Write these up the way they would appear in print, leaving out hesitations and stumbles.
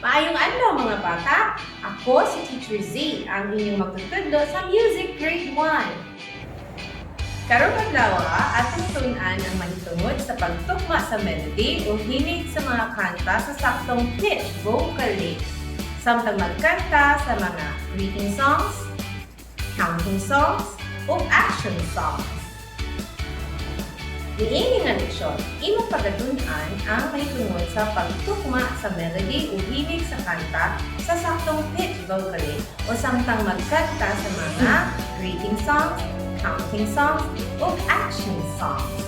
Maayong adlaw mga bata! Ako si Teacher Z, ang inyong magtutudlo sa Music Grade 1. Karong adlaw atong tun-an ang mahitungod sa pagtukma sa melody o hilig sa mga kanta sa saktong pitch vocally. Samtang magkanta sa mga greeting songs, counting songs, o action songs. Diini nga leksyon, imong pagatun-an ang mahitungod sa pagtukma sa melody o hilig sa kanta sa saktong pitch vocally o samtang magkanta sa mga greeting songs, counting songs, o action songs.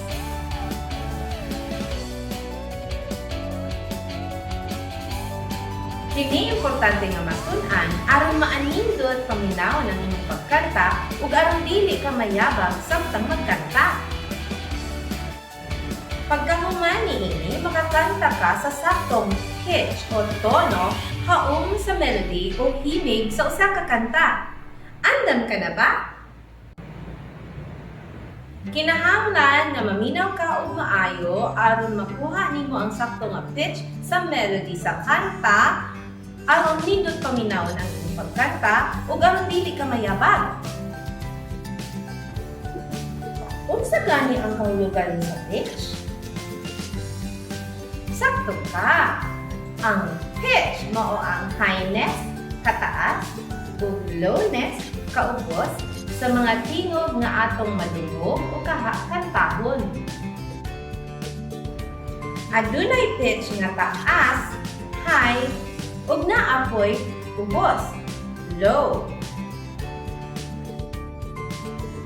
Kini importante nga matun-an aron maanindot paminaw ng imong pagkanta ug aron dili ka mayabang samtang magkanta. Pagkahuman niini, makakanta ka sa saktong pitch o tono haum sa melody o himig sa usa ka kanta. Andam ka na ba? Kinahanglan nga maminaw ka og maayo aron makuha nimo ang sakto nga pitch sa melody sa kanta aron nindot paminaw ang imong pagkanta ug aron dili ka mayabang. Unsa gani ang kahulugan sa pitch? Sakto ka! Ang pitch mao ang highness, kataas, ug lowness, kaubos, sa mga tingog nga atong madungog o kantahon. Adunay pitch nga taas, high, ug naapoy ubos, low.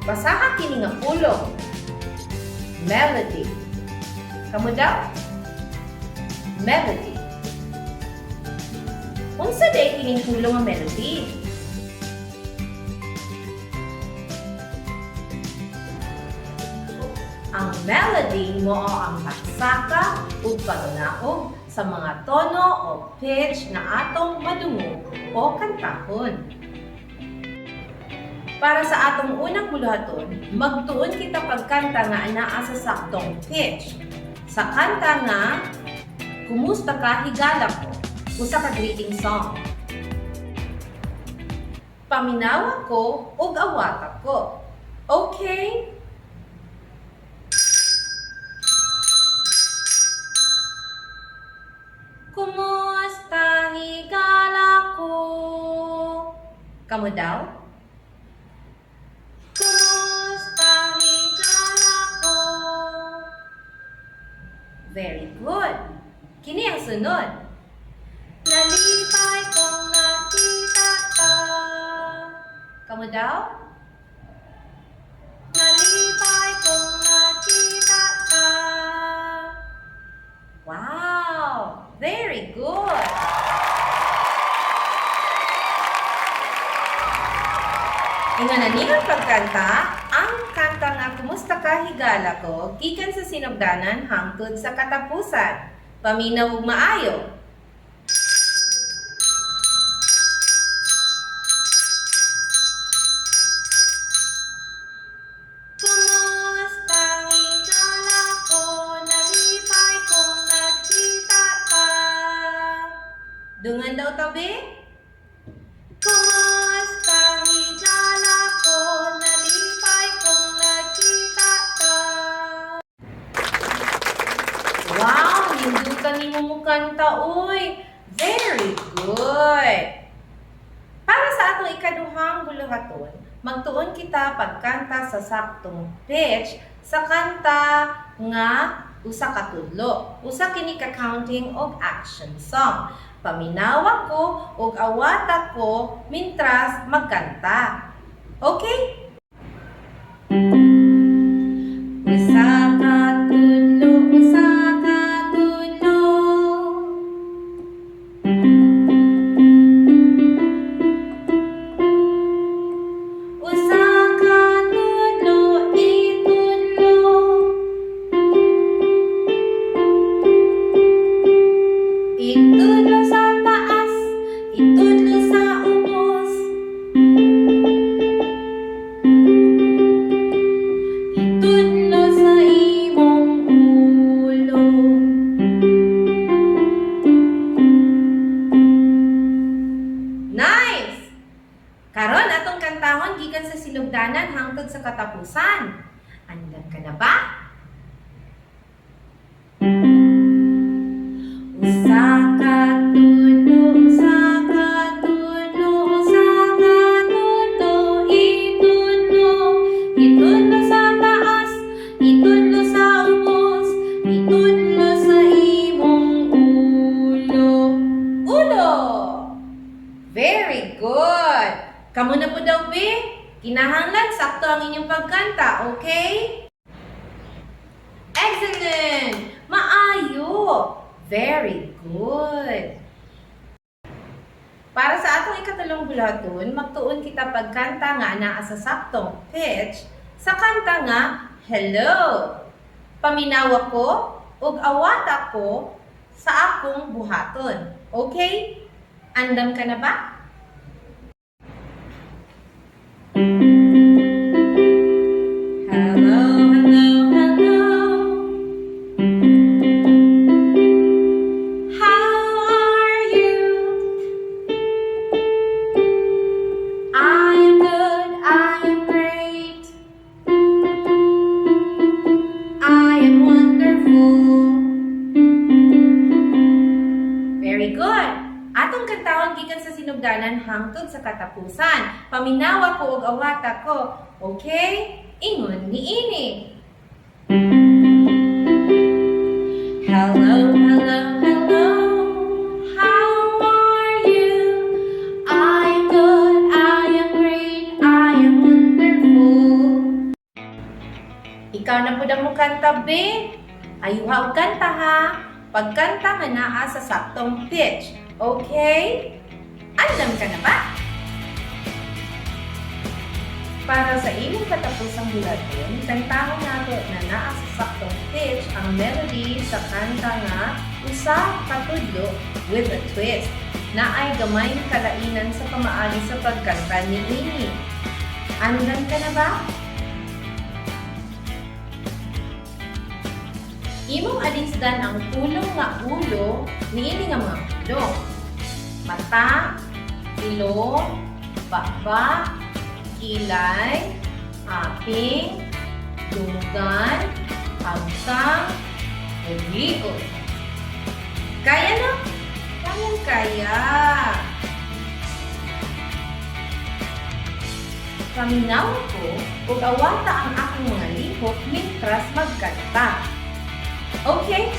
Basaha kini nga pulong. Melody. Kamu daw? Melody. Unsa day kining pulong nga melody? Ang melody mo ang pagsaka ug pagnaog sa mga tono o pitch na atong madungog o kantahon. Para sa atong unang buluhaton, magtuon kita pagkanta nga anaa sa saktong pitch. Sa kanta nga Kumusta ka, higala ko? Usa ka greeting song. Paminaw ako ug awat ako. Okay? Kumusta, higala ko? Kamu daw? Kumusta, higala ko? Very good. Kini ang sunod. Nalipay kong nakita ka. Kamu daw? Nalipay kong nakita ka. Wow! Very good! Ingana nilang pagkanta, ang kanta nga Kumusta ka, higala ko, gikan sa sinugdanan hangtod sa katapusan. Paminaw ug maayo. Kumusta, higala ko, nalipay kong nagkita ka. Dungan daw tabi? Kumusta, higala ko, nalipay kong nagkita ka. Wow! Hindutan ni mo kanta, uy! Very good! Para sa atong ikaduhang buluhaton, magtuon kita pagkanta sa saktong pitch sa kanta nga usa ka tudlo. Usa kini ka counting og action song. Paminaw ako ug awat ako mintras magkanta. Okay? Usa ka tudlo, usa ka tudlo. Usa ka tudlo, itudlo. Itudlo sa taas, itudlo sa ubos. Tudlo sa imong ulo. Ulo! Very good! Kamu na po daw, be? Kinahanglan, sakto ang inyong pagkanta, okay? Excellent! Maayo! Very good! Para sa atong ikatulong bulaton, magtuon kita pagkanta nga naa sa saktong pitch sa kanta nga Hello! Paminawa ko ug awata ko sa akong buhaton. Okay? Andam ka na ba? Hello, hello, hello. How are you? I am good, I am great. I am wonderful. Very good. Atong kantawon gikan sa sinugdanan hangtod sa katapusan. Paminawa ko ug awata ko. Okay? Ingon niini. Hello, hello, hello. How are you? I am good, I am great, I am wonderful. Ikaw na po mo kanta, be? Ayuha og kanta ha. Pagkanta nga naa sa saktong pitch. Okay? Andam ka na ba? Para sa imong katapusang bulaton, kantahon nato na naa sa saktong pitch ang melody sa kanta nga Usa Ka Tudlo with a twist na ay gamay ng kalainan sa pamaagi sa pagkanta ni Ini. Andam ka na ba? Imong alisdan ang pulong nga ulo niini nga mga pulong. Mata, ilong, bakbak, kilay, aping, dunggan, hagkang, ug liog. Kaya na? Kaya. Paminaw ko ug awata ang akong mga lihok mintras magkanta. Okay?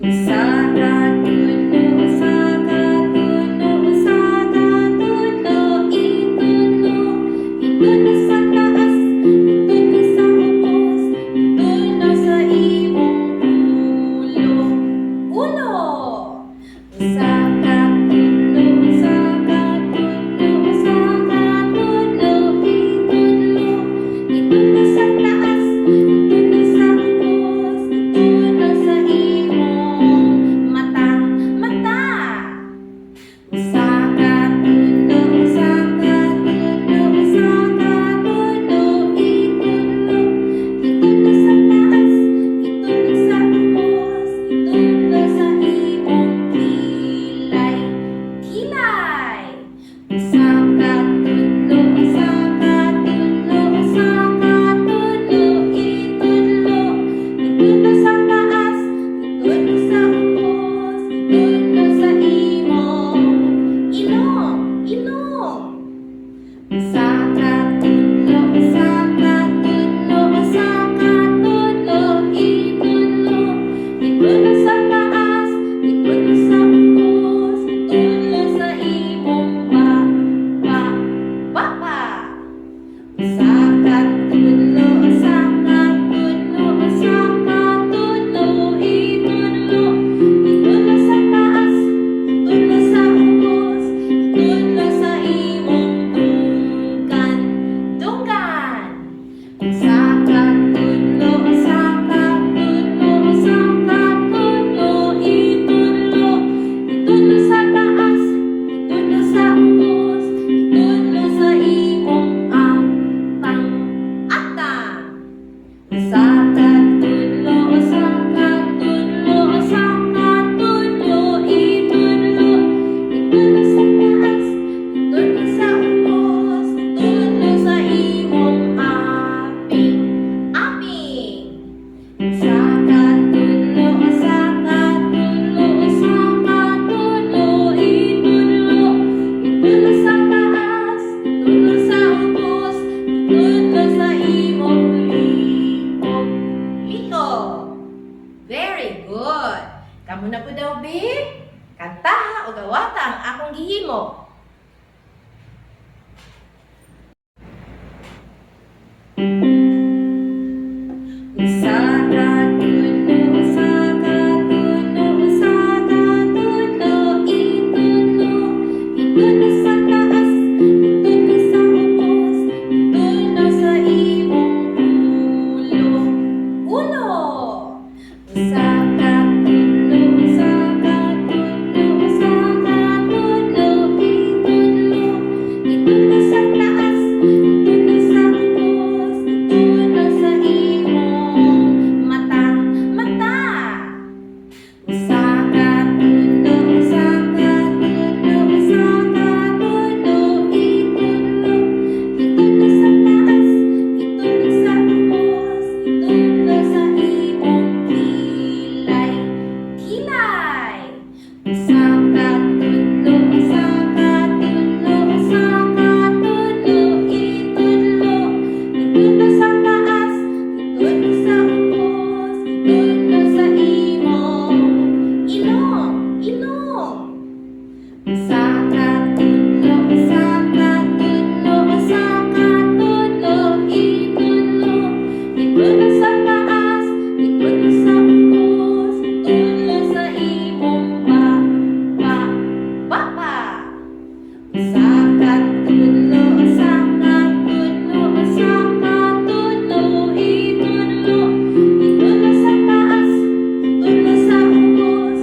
Usa ka tudlo, usa ka tudlo, usa ka tudlo, itudlo, itudlo sa taas, itudlo sa ubos, itudlo sa imong ulo. Ulo! Usa ka tudlo, usa ka tudlo, usa ka tudlo, itudlo, itudlo mo. Usa ka tulo, usa ka tulo, usa ka tulo, itulo. Itulo sa taas, itulo sa ubos, itulo sa imong ulo. Ulo. Usa ka tulo, usa ka tulo, usa ka tulo, itulo. Itulo sa taas, itulo sa ubos, itulo sa imong mata. Mata. Usa ka tulo, usa ka tulo, usa ka tulo, itulo. Itulo sa taas, itulo sa ubos, itulo sa imong kilay. Kilay. Usa ka tulo, usa ka tulo, usa ka tulo, itulo. Itulo sa taas, itulo sa ubos, itulo sa imong ilong. Ilong. Usa ka tulo, usa ka tulo, usa ka tulo, itulo. Itulo sa taas, itulo sa ubos, itulo sa imong baba. Usa ka tulo, usa ka tulo, usa ka tulo, itulo. Itulo sa taas, itulo sa ubos,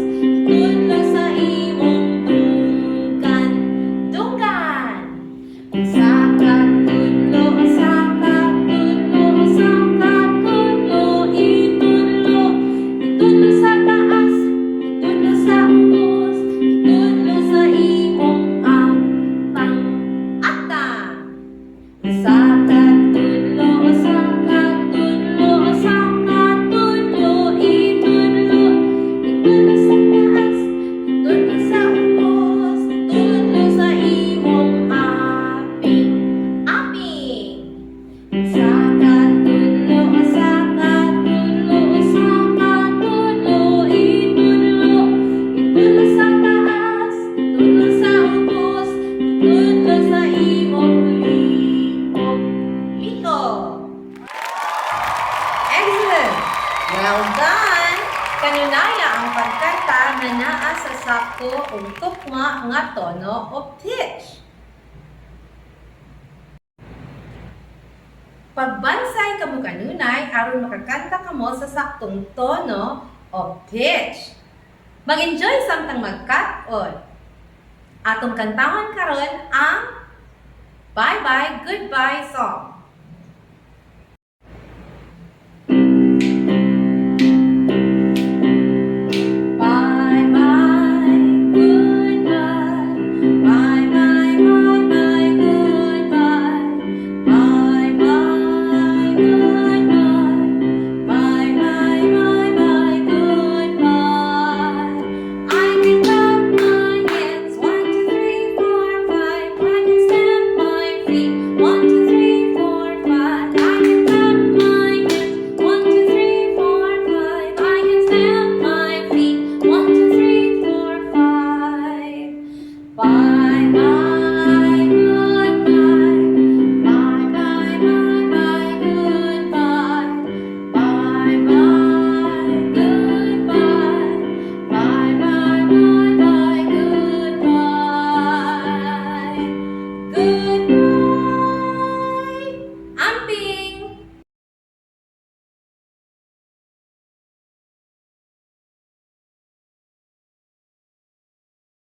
itulo sa imong dunggan. Dunggan. Usa ka tulo, usa ka tulo, usa ka tulo, itulo. Itulo sa taas, itulo sa ubos, itulo sa imong atang. Usa ka tulo, usa ka tulo, usa ka tulo, itulo. Itulo sa taas, itulo sa ubos, itulo sa imong aping. Aping. Usa ka tulo, usa ka tulo, usa ka tulo, itulo. Itulo sa taas, itulo sa ubos, itulo sa imong likod. Likod. Excellent! Well done! Kanunaya ang pagkanta na naa sa sakto ug tukma nga tono o pitch. Pagbansay kamo kanunay aron makakanta kamo sa saktong tono o pitch. Mag-enjoy samtang magkat-on. Atong kantahon karon ang Bye Bye Goodbye song.